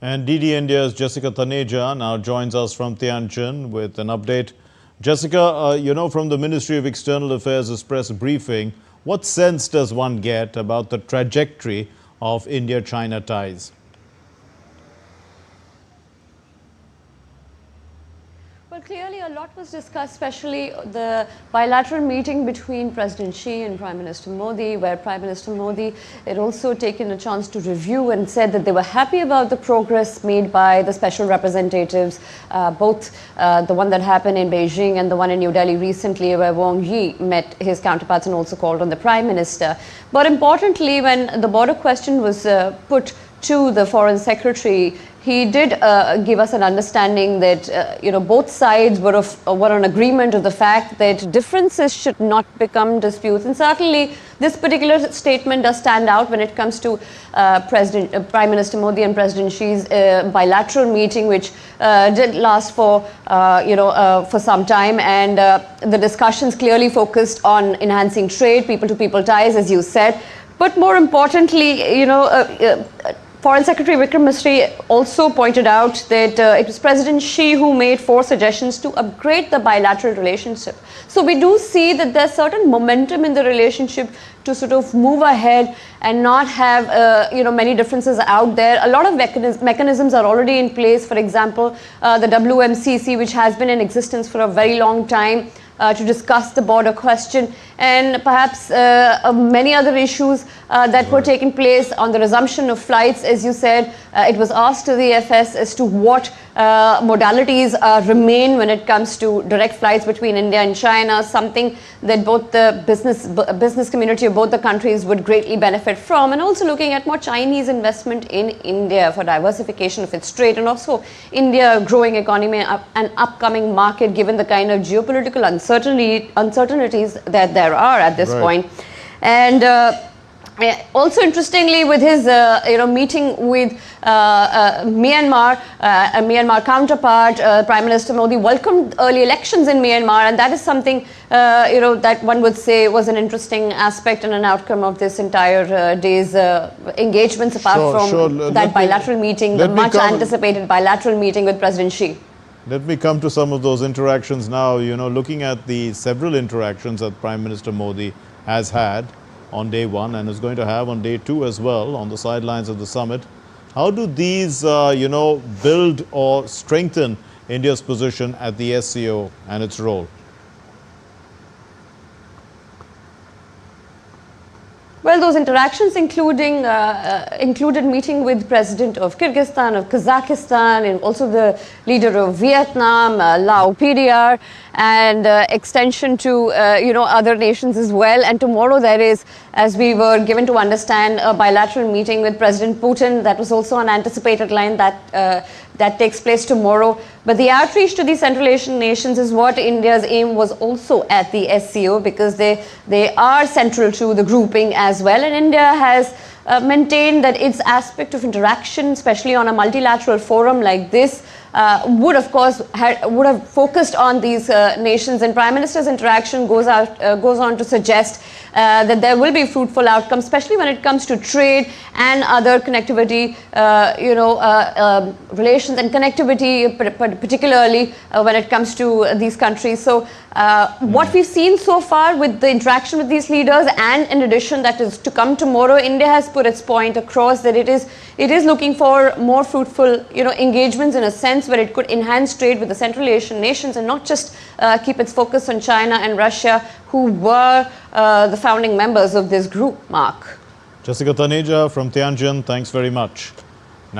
And DD India's Jessica Taneja now joins us from Tianjin with an update. Jessica, from the Ministry of External Affairs' press briefing, what sense does one get about the trajectory of India-China ties? Well, clearly a lot was discussed, especially the bilateral meeting between President Xi and Prime Minister Modi, where Prime Minister Modi had also taken a chance to review and said that they were happy about the progress made by the special representatives, both the one that happened in Beijing and the one in New Delhi recently, where Wang Yi met his counterparts and also called on the Prime Minister. But importantly, when the border question was put to the Foreign Secretary, he did give us an understanding that both sides were on agreement of the fact that differences should not become disputes. And certainly this particular statement does stand out when it comes to Prime Minister Modi and President Xi's bilateral meeting, which did last for some time, and the discussions clearly focused on enhancing trade, people-to-people ties, as you said. But more importantly, Foreign Secretary Vikram Misri also pointed out that it was President Xi who made 4 suggestions to upgrade the bilateral relationship. So we do see that there's certain momentum in the relationship to sort of move ahead and not have many differences out there. A lot of mechanisms are already in place. For example, the WMCC, which has been in existence for a very long time, to discuss the border question, and perhaps many other issues that were taking place on the resumption of flights. As you said, it was asked to the FS as to what modalities remain when it comes to direct flights between India and China, something that both the business community of both the countries would greatly benefit from, and also looking at more Chinese investment in India for diversification of its trade, and also India growing economy, an upcoming market given the kind of geopolitical uncertainties that there are at this point. And also interestingly, with his meeting with Myanmar, a Myanmar counterpart, Prime Minister Modi welcomed early elections in Myanmar, and that is something that one would say was an interesting aspect and an outcome of this entire day's engagements, apart from that bilateral meeting, the much anticipated bilateral meeting with President Xi. Let me come to some of those interactions now. Looking at the several interactions that Prime Minister Modi has had on day 1 and is going to have on day 2 as well on the sidelines of the summit. How do these, build or strengthen India's position at the SCO and its role? Well, those interactions included meeting with President of Kyrgyzstan, of Kazakhstan, and also the leader of Vietnam, Lao PDR, and extension to other nations as well. And tomorrow there is, as we were given to understand, a bilateral meeting with President Putin. That was also an anticipated line that takes place tomorrow. But the outreach to the Central Asian nations is what India's aim was also at the SCO, because they are central to the grouping as well. And India has maintained that its aspect of interaction, especially on a multilateral forum like this, would have focused on these nations. And Prime Minister's interaction goes on to suggest that there will be fruitful outcomes, especially when it comes to trade and other connectivity, relations and connectivity, particularly when it comes to these countries. So what we've seen so far with the interaction with these leaders, and in addition that is to come tomorrow, India has put its point across that it is looking for more fruitful engagements, in a sense where it could enhance trade with the Central Asian nations and not just keep its focus on China and Russia, who were the founding members of this group, Mark. Jessica Taneja from Tianjin, thanks very much.